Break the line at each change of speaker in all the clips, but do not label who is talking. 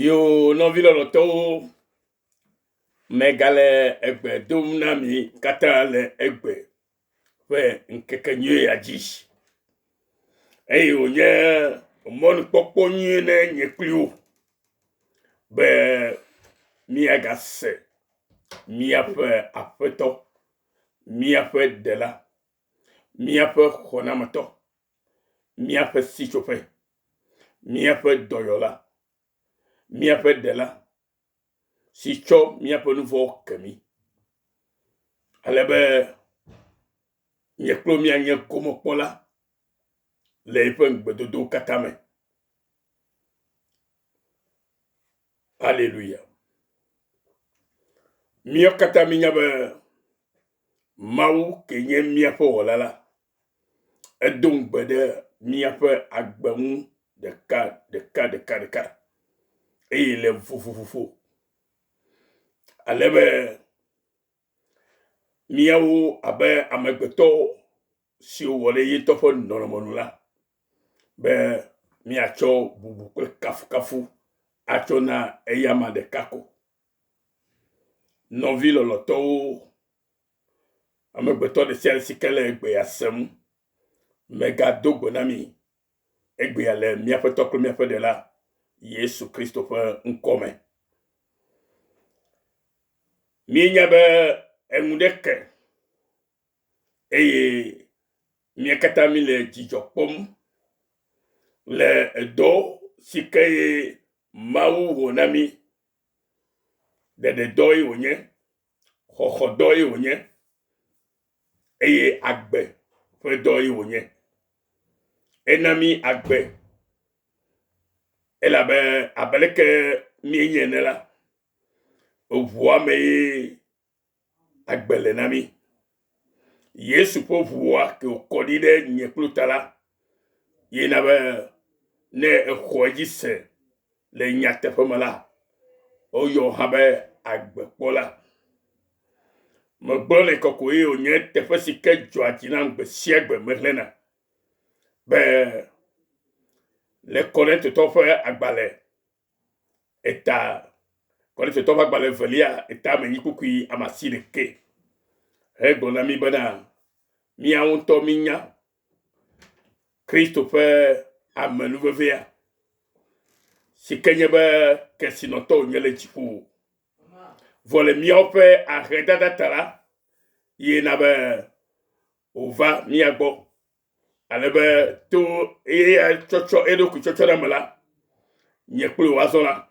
Yo nɔvi lɔlɔtɔwo megale egbe dom na mi katã le egbe ƒe ŋkekenyui ya dzi eye wònye mɔnukpɔkpɔ nyui ne nye kpli wo be miagase miaƒe aƒetɔ, miaƒe dela, miaƒe xɔnametɔ, miaƒe sitsoƒe, miaƒe dɔyɔla, miaƒe dela si tsɔ miaƒe nu vɔwo ke mi. Alebe nye kplo mianye gomekpɔla le eƒe gbedodo katã me. Alléluia. Mia katã minya be Mawu ke nye miaƒe wɔla la, edo ŋugbe ɖe miaƒe agbe ŋu ɖeka eye le vovovo. Alebe miawo abe amegbetɔwo siwo wɔ ɖe yetɔ ƒe nɔnɔme nu la, be miatsɔ bubu kple kafukafu atsɔ na eyama ɖeka ko. Nɔvi lɔlɔtɔwo, amegbetɔ ɖe sia ɖe si ke le egbea sem, megado gbe na mi egbea le miaƒe tɔ kple miaƒe ɖela Yesu Kristo ƒe ŋkɔ me. Mienya be eŋu ɖe ke eye mia katã mi le dzidzɔ kpɔm le edɔ si ke Mawu wɔ na mi, ɖeɖedɔ ye wònye, xɔxɔdɔ ye wònye eye agbe ƒe dɔ ye wònye. Ena mi agbe elabe abeleke mienye ene la, eʋua me ye agbe le na mi. Yesu ƒe ʋua ke wòkɔ ɖi ɖe nye kplo ta la, yena be ne exɔ dzi se le nyateƒe me la, woyɔ hã be agbekpɔla. Megblɔ le kɔkɔe wònye teƒe si ke dzɔa dzi nam gbe sia gbe mehlẽna be le Kɔrintotɔwo ƒe agbalẽ Kɔrintotɔwo ƒe agbalẽ velia eta amenyi kpukui ame 11 hegblɔ na mi bena miawo ŋutɔ minya Kristo ƒe amenuvevea si ke nye be kesinɔtɔ wònye le dziƒo. Vɔ le miawo ƒe ahedada ta la, yena be wòva mia gbɔ, alebe to eya tsɔtsɔ eɖokui tsɔtsɔ ɖe me la, nye kple wò azɔ la,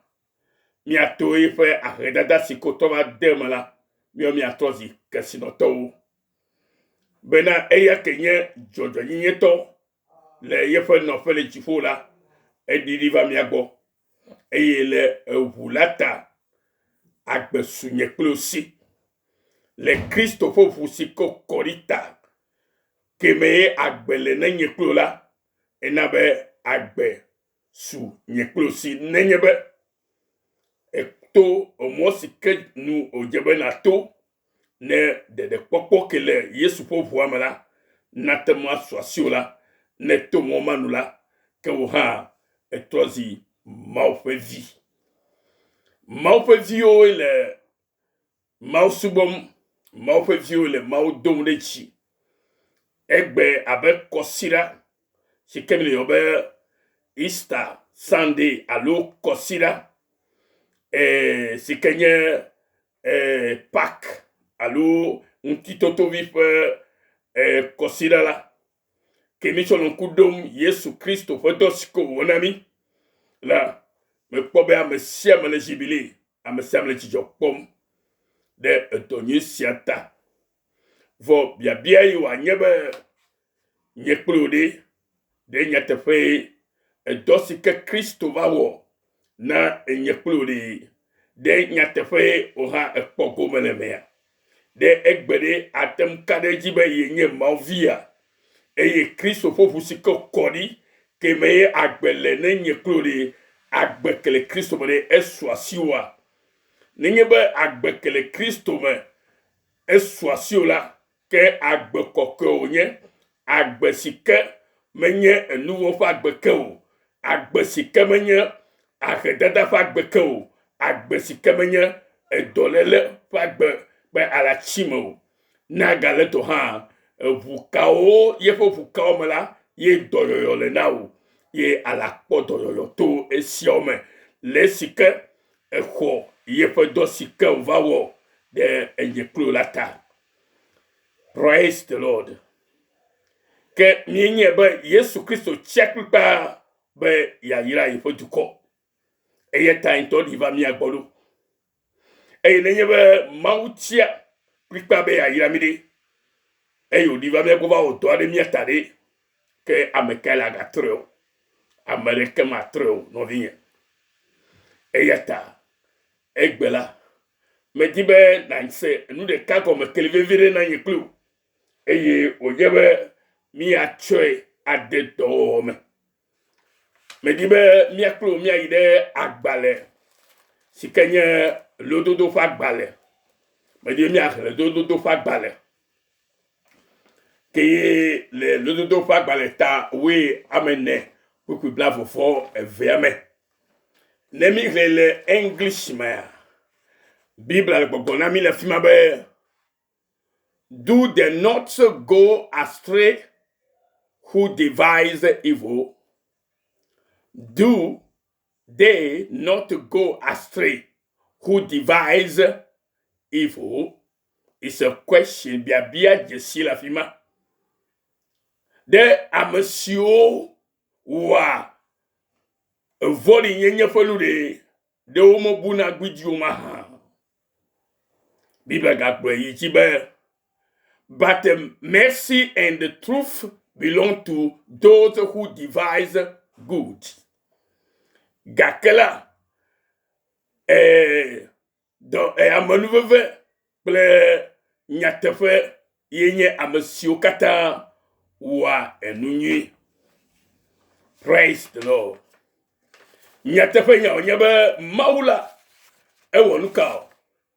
miato eƒe ahedada si ko tɔ va de me la, miatrɔ zi kesinɔtɔwo. Bena eya ke nye dzɔdzɔnyenyetɔ le yeƒe nɔƒe le dziƒo la, eɖiɖi va mia gbɔ eye le eʋu la ta, agbe su nye kple si le Kristo ƒe ʋu si ke kɔ ɖi ta, keme ye agbe le ne nye kplo la, ena be agbe su nye kplo si nenye be eto emɔ si ke nu odze be nato ne ɖeɖekpɔkpɔ ke le Yesu ƒe ʋua me la, nate ŋu asu asi o la, ne to mɔ ma nu la, ke wò hã etrɔ zi Mawu ƒe vi. Mawu ƒe viwo le Mawu subɔm, Mawu ƒe viwo le Mawu dom ɖe dzi. Egbe abe kɔsiɖa si ke mi le yɔ be Easter Sunday alo kɔsiɖa si ke nye Pâques alo ŋutitotovi ƒe kɔsiɖa la, ke mi tsɔ le ŋku ɖom Yesu Kristo ƒe dɔ si ke wòwɔ na mi la, mekpɔ be ame sia ame le zibili, ame sia ame le dzidzɔ kpɔm ɖe edɔ nyui sia ta. Vɔ biabia yi wòanye be nye kple wò ɖe nyateƒe edɔ si ke Kristo va wɔ na nye kple wò ɖe nyateƒe wò hã ekpɔ gome le mea, ɖe egbe ɖe atem ka ɖe dzi be yenye Mawu via eye Kristo ƒe ʋu si ke kɔ ɖi keme ye agbe le ne nye kple wò agbe ke le Kristo me ɖe esu asi woa, nenye be agbe ke le Kristo me esu asi wo la, ke agbe kɔkɔe wònye, agbe si ke menye enuwo ƒe agbe ke o, agbe si ke menye ahedada ƒe agbeke o, agbe si ke menye edɔléle ƒe agbe be alatsi me o. Na gale tɔ hã ʋukawo yeƒe ʋukawo me la ye dɔyɔyɔ le na o ye alakpɔ dɔyɔyɔ to esiawo me le si ke exɔ yeƒe dɔ si ke va wɔ ɖe enye klo la ta. Praise the Lord. Ke mienye be Yesu Kristo tsia kplikpa be yayra yeƒe dukɔ. Eye ta ŋutɔ ɖi va mia gbɔ ɖo. Eye nenye be Mawu tsia kplikpa be yayra mi ɖe. Eye wòɖi va mia gbɔ va wɔ dɔ aɖe mia ta ɖe. Ke ame kae le agatrɔe o. Ame ɖeke matrɔe o nɔvinye. Eya ta egbe la medi be nanse nu ɖeka gɔme kele vevi ɖe na nye kpli o. Eye wòdze be miatsɔe ade dɔwɔwɔ me. Medi be miakplo miayi ɖe agbale si ke nye lododo ƒe agbale. Medi be miaxlẽ lododo ƒe agbale. Ke le lododo ƒe agbale ta woe amene kpukui blavɔvɔ evea me. Ne mi xlẽ le English mea, Bible le gbɔgbɔ na mi le fi ma be do they not go astray who devise evil? Do they not go astray who devise evil? It's a question biabia jesi la fi ma. De amesiwo wa voli nyenye felu de omo buna gwidi o ma. Bible ga gbe yi be but mercy and the truth belong to those who devise good. Gakela amenuveve kple nyateƒe yenye amesiwo kata wa enunyui. Praise the Lord. Nyateƒe nya onye be Maula ewo nuka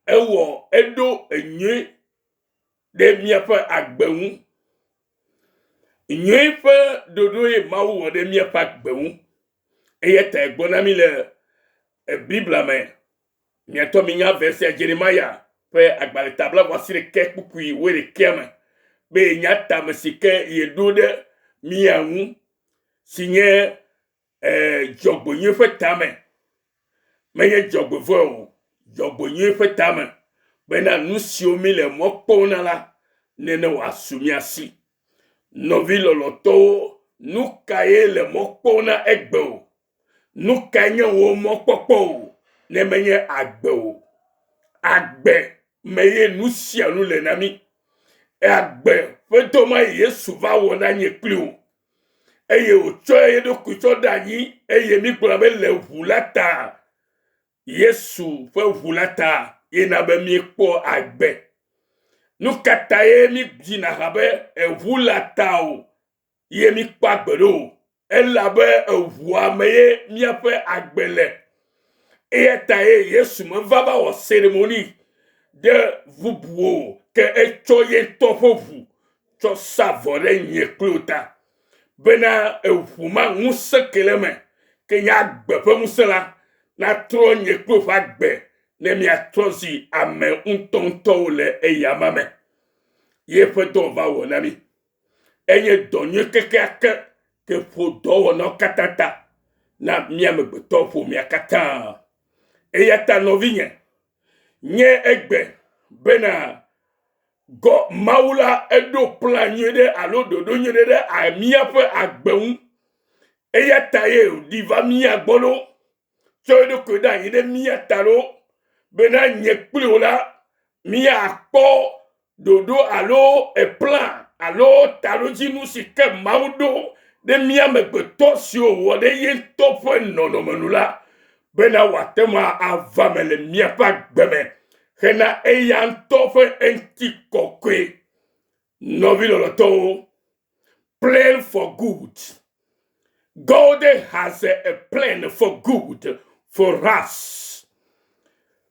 ewo edo enyui de miaƒe agbeŋu. Nyui ƒe dodo ye Mawu wɔ de miaƒe agbeŋu. Eye ta egblɔ na mi le Biblia me. Miatɔ minya verset Jeremia ƒe agbale tabla voasi ɖeke kpukui wo ɖekea me. Be nya tame si ke ye ɖo ɖe mia ŋu si nye dzɔgbenyui ƒe tame. Menye dzɔgbevɔe o, dzɔgbenyui ƒe tame. Bena nu siwo mi le mɔ kpɔm na la nene wòasu mia si. Nɔvi lɔlɔtɔwo, nu ka ye le mɔ kpɔm na egbe o? Nu ka nye wo mɔ kpɔkpɔ o? Ne menye agbe o. Agbe me ye nu sia nu le na mi. Agbe ƒe dɔma Yesu va wɔ na nye kpli o. Eye wòtsɔ ye ɖokui tsɔ ɖe anyi eye mi gblɔ be le ʋu la ta. Yesu ƒe ʋu la ta yena be miekpɔ agbe. Nu kata ye mi dzina habe eʋu la ta o. Ye mi kpɔ agbe ɖo. Elabe eʋua me ye miaƒe agbe le. Eya ta ye Yesu me va wɔ cérémonie de bubu ke etsɔ ye tɔ ƒe ʋu tsɔ sa vɔ ɖe nye kpli ta. Bena eʋu ma ŋusẽ ke le me ke nye agbe ƒe ŋusẽ la na trɔ nye kpli ƒe agbe ne miatrɔ zi ame ŋutɔŋutɔwo le eyama me. Ye ƒe dɔ va wɔ na mi. Enye dɔ nyui kekeake ke ƒo dɔwɔnawo katã ta na mia megbetɔ ƒo mia katã. Eya ta nɔvinye nye egbe bena Mawu la eɖo plan nyui ɖe alo ɖoɖo nyui ɖe miaƒe agbe ŋu. Eya ta ye wòɖi va mia gbɔ ɖo. Tsɔ eɖokui ɖe anyi ɖe mia ta ɖo. Bena nye kpli wò la miakpɔ ɖoɖo alo plan alo taɖodzinu si ke Mawu ɖo ɖe mia megbetɔ siwo wɔ ɖe ye ŋutɔ ƒe nɔnɔme nu la. Bena wòate ŋu ava me le miaƒe agbe me. Hena eya ŋutɔ ƒe ŋutikɔkɔe. Nɔvi lɔlɔtɔwo, plan for good. God has a plan for good for us.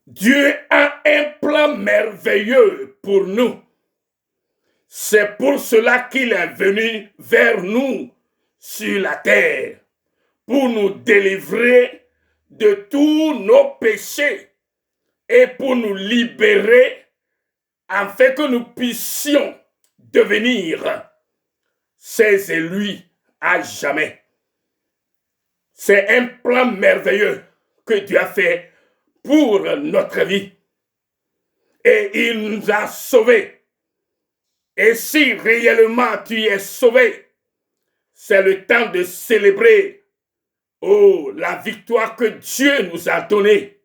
Dieu a un plan merveilleux pour nous. C'est pour cela qu'il est venu vers nous sur la terre, pour nous délivrer de tous nos péchés et pour nous libérer afin que nous puissions devenir ses élus à jamais. C'est un plan merveilleux que Dieu a fait pour notre vie. Et il nous a sauvés. Et si réellement tu es sauvé, c'est le temps de célébrer la victoire que Dieu nous a donnée.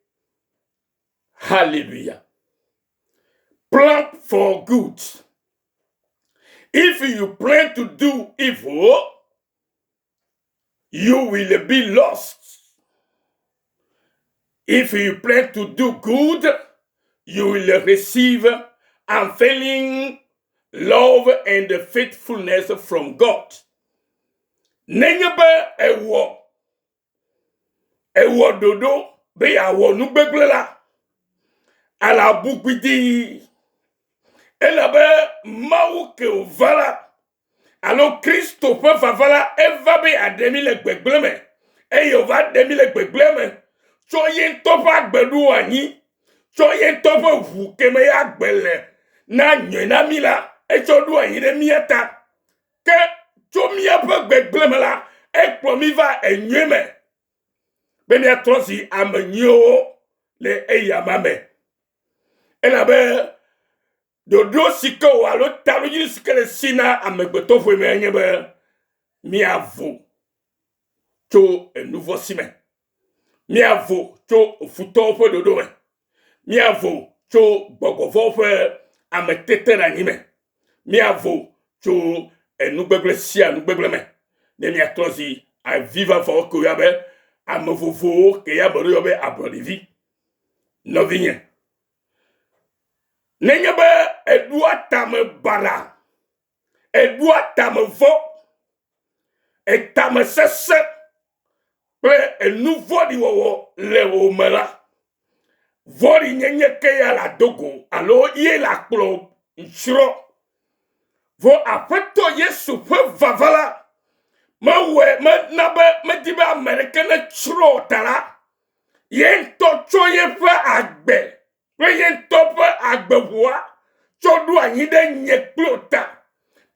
Hallelujah. Plan for good. If you plan to do evil, you will be lost. If you plan to do good, you will receive unfailing love and faithfulness from God. Nenyebe ewo dodo be yawo nugbeglela ala bukidi elabe mawu ke ovala alo Kristo pe favala eva be ademi le gbegbleme eyova demi le gbegbleme so ye topa gbelu anyi so ye topa hu keme ya gbele na nyena mila e so du anyi de mieta ke so mia pe gbegbleme la e promi va enyweme be mi atrosi amenyo le eyamame elabe dodo siko alo talo yi sikele sina amegbeto fo me enye be mi avo to un nouveau ciment. Mi avo to futo fo dodo me. Mi avo to gogovo fo ametete na nyime. Mi avo to enugbegle sia nugbegle me. Ne mi atozi a viva fo ko yabe amovovo ke yaboro yobe abrodivi. No vinye. Nenyebe edua tame bara. Edua tame vo. Etame sese. Ple nouveau di wowo le wo mela. Vori nyenye ke ya la dogo. Alo ye la klo nchro. Vo afeto Yesu pe vavala. Me nabe me dibe Amerikane chro tala. Yen to choye pe agbe. Ple yen to pe agbe voa. Chodu anyide nye klo ta.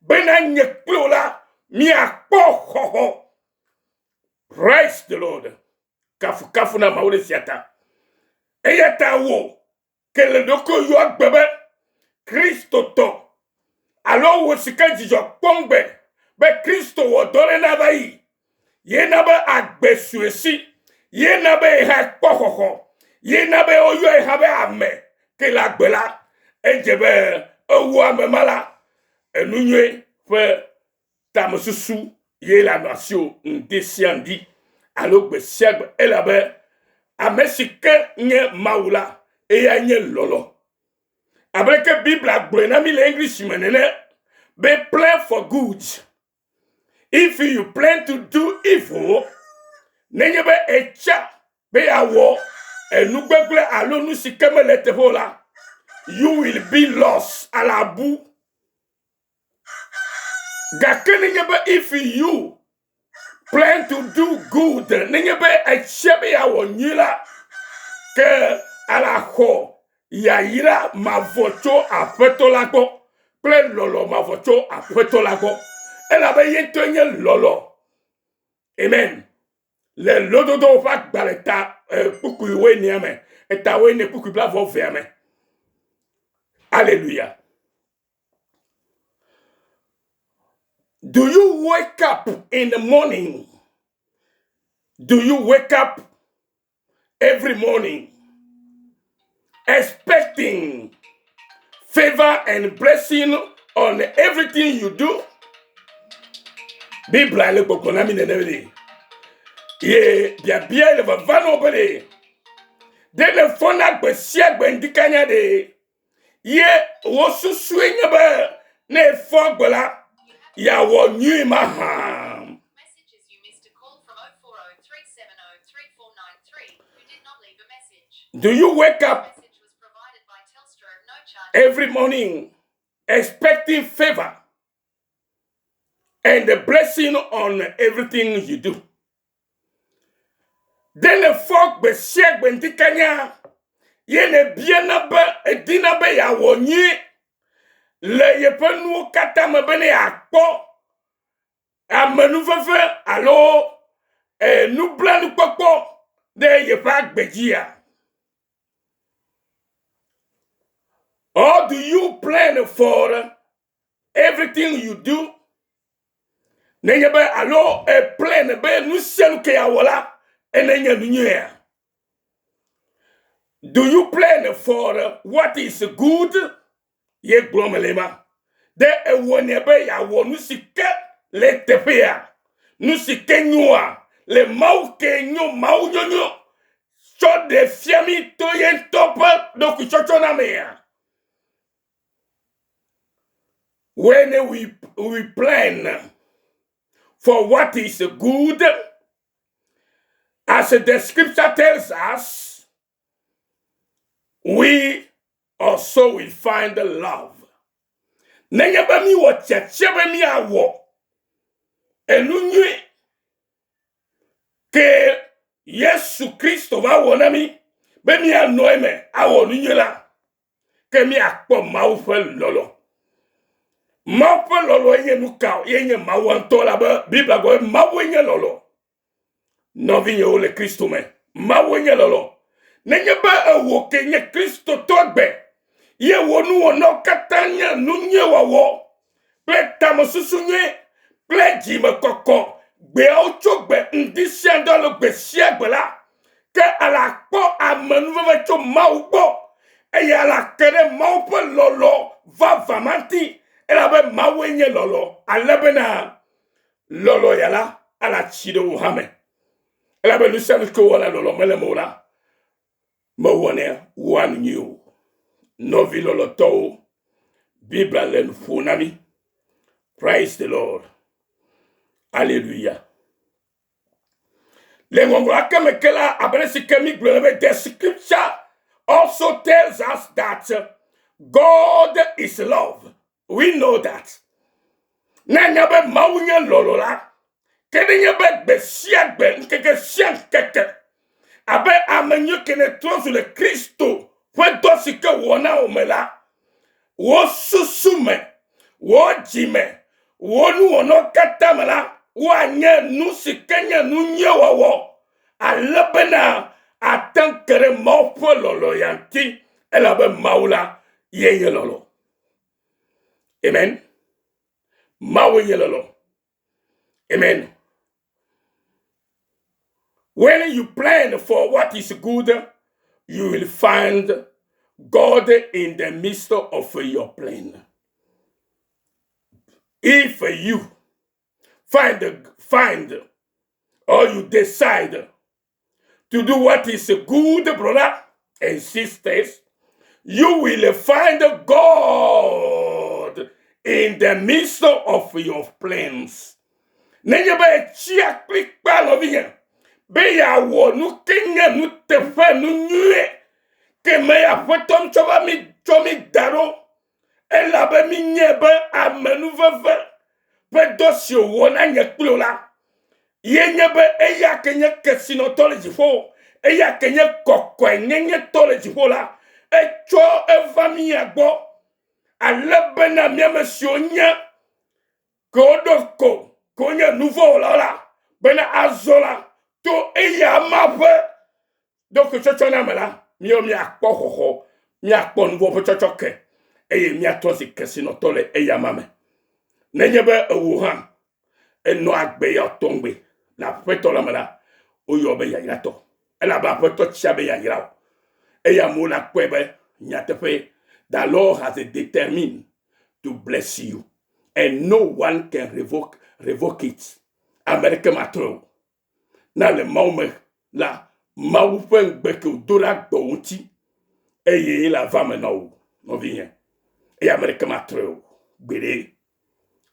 Bena nye klo la. Mi akpo ho ho. Praise the Lord. Kafu kafu na maure siata. Eyata wo. Kele doko yo agbebe. Kristo to. Alo wo sika jijo pongbe. Be Kristo wo dole na bayi. Ye na be agbe suesi. Ye na be ha pohoho. Ye na be oyo e habe ame. Ke la gbela. Ejebe owo ame mala. Enunye fe tamususu. Ye la nation ndesiandi alo gbesiagbe elabe amesike nye maula eya nye lolo abreke Bible agbre na mi le English menene be plan for good. If you plan to do evil nenye be echa be awo enugbegle alo nu sikeme lete hola you will be lost alabu gakene nyebe if you plan to do good nenye be echebe ya wonyila ke alaho ya ira mavocho afeto lako ple lolo mavocho afeto lako elabe yentonye lolo amen le lododo fa gbaleta puku iwe ni ame eta we ne puku bla vo verme hallelujah. Do you wake up in the morning? Do you wake up every morning expecting favor and blessing on everything you do? Bibla le bokonami neneveli. Ye bia le vano bele. De le fona gbe sia gbe ndikanya de. Ye wo susu enyebe ne fo gbola. Ya wo nyu maham.
Messages you missed a call from 040-370-3493 who did not leave a message.
Do you wake up
Message was provided by Telstra at no charge
every morning expecting favor and the blessing on everything you do? Dene fok be siek ben dikanya. Yene biena ba edina be ya wonyi. Le yepenu kata me bene akpo. Amenu fefe alo nou blan nou koko de yepak bejia. Or do you plan for everything you do? Nenye be alo plan be nou selu ke ya wala enenye nou. Do you plan for what is good? Ye glomelema. De ewone be ya wo nou sike le tepea. Nou sike nyua. Le mau ke nyo mau nyonyo. So de fiami to yen topa do kuchocho na mea. When we plan for what is good, as the scripture tells us, we also will find love. Nenye ba mi wo cheche ba mi awo. Enu nyue ke Yesu Kristo va wona mi be mi anoime awo nu nyue la ke mi akpo mau fe lolo. Mau fe lolo ye nu ka ye mau anto la ba Bibla go mau ye lolo. No vinye ole Kristo me. Mau ye lolo. Nenye ba awo ke nye Kristo togbe. Ye wonu wono katanya nu nye wawo. Ple tamosusu nye. Ple jime koko. Gbe ochogbe ndisien do lo gbe siegbe la. Ke ala kpo amenuveve cho mau bo. Eye ala kere mau pe lolo va vamanti. Ela be mau enye lolo. Alebe na lolo yala ala chido uhame. Ela be lusenu ko wala lolo mele mola. Mo wone one new. Novi lolo to. Bibla len funami. Praise the Lord. Hallelujah. The scripture also tells us that God is love. We know that. Nanyabe maunya lolola. Kedenyabe besiagbe nkeke sian keke. Abe amenyo kene tronsu le Kristo. Fwe dosike wona omela. Wo susume. Wo jime. Wo nu wono katamela. Wanye nu sikenya nu nyewawo. Alebena atankere maupo lolo yanti. Elabe maula yeye lolo. Amen. Mawe ye lolo. Amen. When you plan for what is good, you will find God in the midst of your plan. If you find or you decide to do what is good, brother and sisters, you will find God in the midst of your plans. Nenye ba chia klik palovian. Be ya wo nu kenya nu tefa nu nyue. Ke me ya potom chomi daro. Ela be mi nyebe amenu veve. Pe dosio wona nye klola. Ye nyebe eya kenye kesino tole jifo. Eya kenye kokwe nye tole jifo la. E cho eva mi agbo. Alebe na miame sionya. Kodoko. Konye nouveau la. Bena azola. To eya mawe. Donc chocho na mela. Mio mi akpo hoho. Mi akpo nouveau po chocho ke. Eye mi atosi kesino tole eya mame. Nenyebe wuhan. Eno agbe ya tongbe. La peto la mela. Oyo be ya yato. Ela ba peto chabe ya yirao. Eya mona kwebe. Nyatepe. The Lord has determined to bless you. And no one can revoke it. America matro. Na le maume la maufen beke dola donti. Eye la vame no. No vien. E America matro. Bede.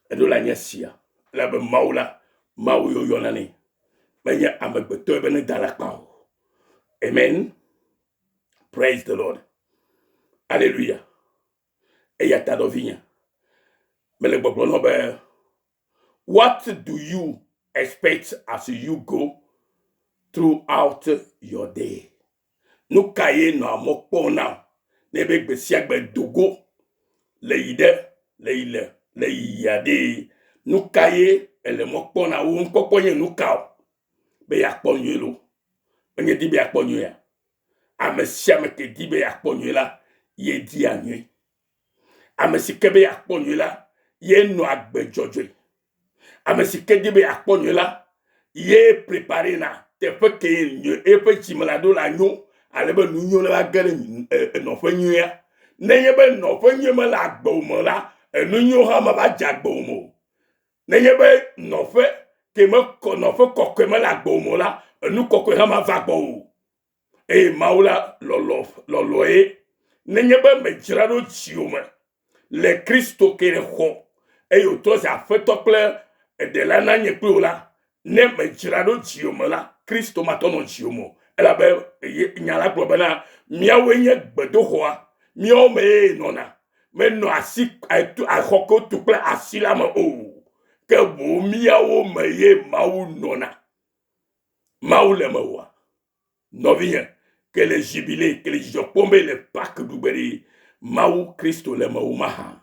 E do la nyesia. La be maula. Mau yo yonani. Benye amegbeto ebene dalakao. Amen. Praise the Lord. Hallelujah. E yata do vien. What do you expect as you go throughout your day. Nu ka ye no amokpo na ne be gbesi agbe dogo le ide le ile le yade nu ka ye ele mokpo na wo nkokpo ye nu ka o be ya kpo nyu lo onye di be ya kpo nyu ya amesia me ke di be ya kpo nyu la ye di anyu amesike be ya kpo nyu la ye no agbe jojo amesike di be ya kpo nyu la ye préparer na te fe ke nyu e fe chimala do la nyu ale be nu nyu la gere no fe nyu ya ne ye be no fe nyu me la gbo mo la nu nyu ha ma ba jagbo mo ne ye be no fe ke me ko no fe ko me la gbo mo la nu ko ha ma va gbo e maula lolo e ne ye be me jira do chioma le Christo ke le ho e yo to za fe to ple de la na nye pe la ne me jira do chioma la Christo ma to no chiomo ela be nyala gbo na miawe nye gbedo hoa mio me nona me no asi a hoko to ple asila ma o ke bo miawo me ye mau nona mau le mawa no vient que les jubilés que les jopombe le Pâques d'Ouberi mau Christo le mau maha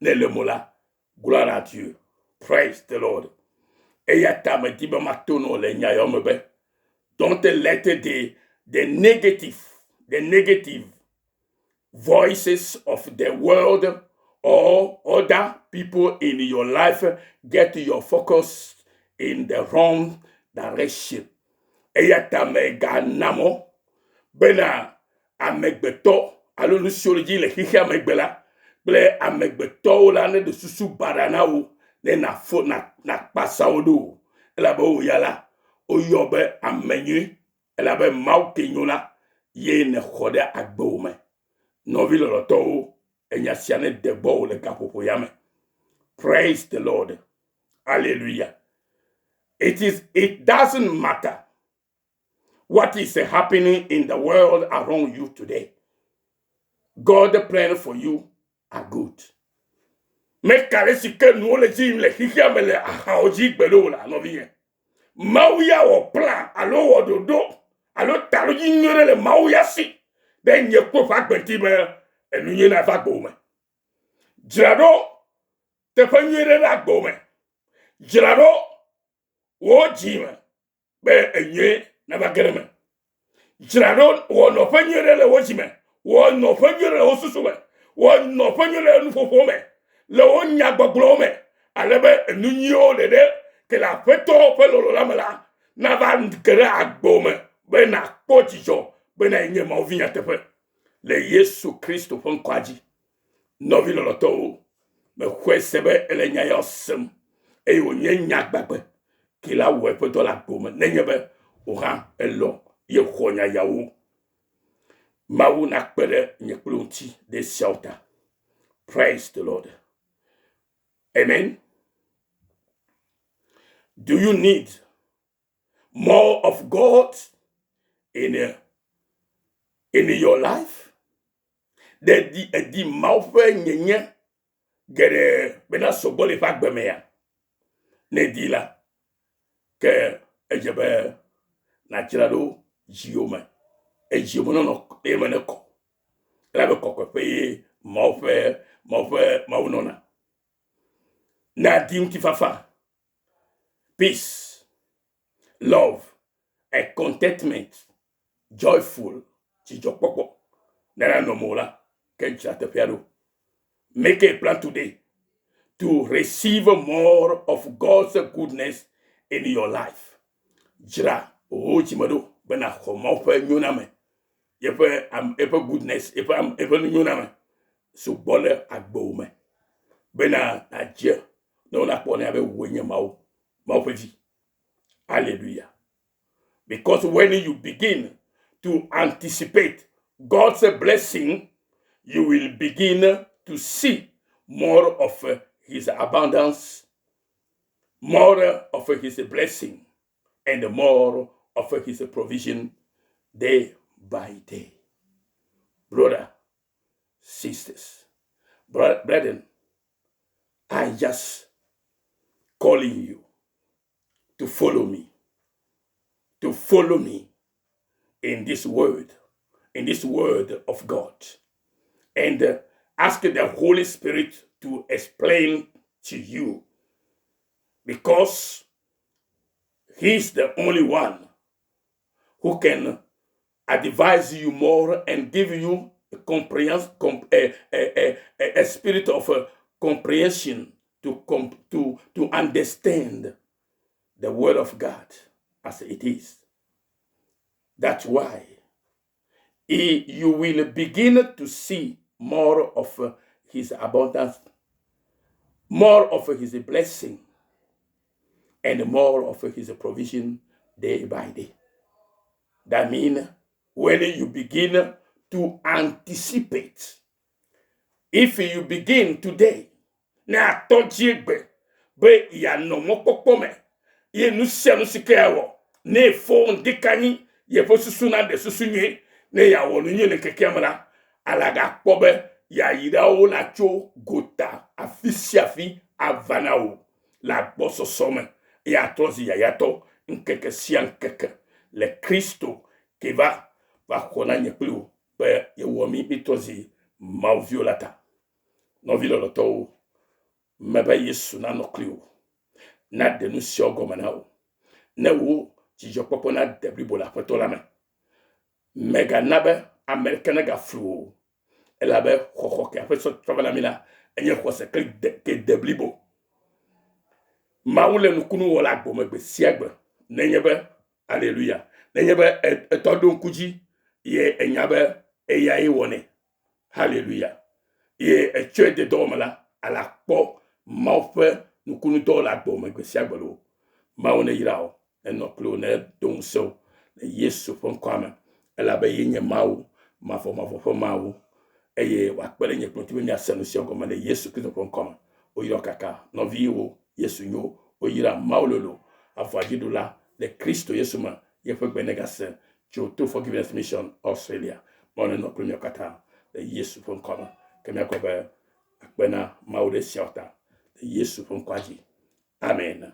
ne le mola gloire à Dieu, praise the Lord. Et yata me dibe matono le nyayome be don't let the negative voices of the world or other people in your life get your focus in the wrong direction. Eyata me ganamo bena amegbeto alo nusiology le hihi amegbela ble amegbeto la ne de susu barana o ne na fo na pasa odo la bo yala o yobe amenyu la be mau kenyola ye ne khode agbo me no vi lo to enya siane debo le kapopo yame. Praise the Lord. Hallelujah. It doesn't matter what is happening in the world around you today. God's plan for you are good. Me karesi ke no le jim le hihia me le ahaoji gbelo la no vie. Mauya o plan alo wododo alo talo jinyore le mauya si. Ben ye ko fa gbenti be enu nye na fa gbo me. Jirado te fa nyere na gbo me. Jirado wo jime be enye na ba gere me. Jirado wo no fa nyere le wo jime. Wo no fa nyere le wo susu me. Wo no fa nyere le nufofo me. Le wo nya gbogbo me. Alebe enu nyo le de ke la feto fe lolo la me la na va gere agbo me. Be na kpojijo be na enye ma ovinya tefe. Le Yesu Christo fon kwaji. Novi lolo to me kwe sebe ele nya yosem. E yo nye nya gbagbe. Ki la wepe do la gbo me. Nenye be oran elo ye khonya yawo. Mawu na kpere nye plonti de shelter. Praise the Lord. Amen. Do you need more of God in your life? Di maufe nyenye gere bena sobole fa gbeme ya. Ne di la ke ejebe na jirado jiome. Ejiome no emene ko. La be kokwe pe maufe maunona. Na dim ti fafa. Peace, love, and contentment, joyful, chijopoko. Nana no mola, kenchate piano. Make a plan today to receive more of God's goodness in your life. Jira, oh chimado, bena homo fe nyuname. Epe goodness, epe nyuname. So bole agbome. Bena na je, no la pone ave wenye mau. Hallelujah. Because when you begin to anticipate God's blessing, you will begin to see more of his abundance, more of his blessing, and more of his provision day by day. Brother, sisters, brethren, I just calling you to follow me to follow me in this word of God. And ask the Holy Spirit to explain to you, because He's the only one who can advise you more and give you a spirit of comprehension to understand the word of God as it is. That's why you will begin to see more of His abundance, more of His blessing, and more of His provision day by day. That means when you begin to anticipate, if you begin today, na tojigbe be ya no mokpokpome ye nu senu sikewo ne fo ndikani ye fo susu na de susu nyi ne ya wonu nyi ne kekemra alaga kpobe ya yirawo la cho gota afisiafi avanao la boso some ya tozi ya yato nkeke siankeke le Kristo qui va kona nyeklu be ye womi mitozi mau violata no viloloto mebe Yesu na nokliu na denu siogo manao ne wo jijo popo na debli la petola me mega nabe americana ga flu elabe khokho ke apeso travala mila enye khose ke deblibo maule nukunu wala gbo megbe siagbe nenyebe hallelujah nenyebe etodon kuji ye enyabe eya iwone hallelujah ye etwe de domala ala kpo maufe nukunu to la gbo megbe siagbelo maune yirao enoklo ne don so Yesu fon kwame elabe yenye mau mafo mau eye wakpele nye plotibe mi asenu si ogoma ne Yesu Kristo fon kwame oyiro kaka no viwo Yesu nyo oyira maulolo afajidula le Kristo Yesu ma yefe benegase to forgiveness mission Australia mone no premier kata le Yesu fon kwame kemia ko be akpena maule siota le Yesu fon kwaji amen.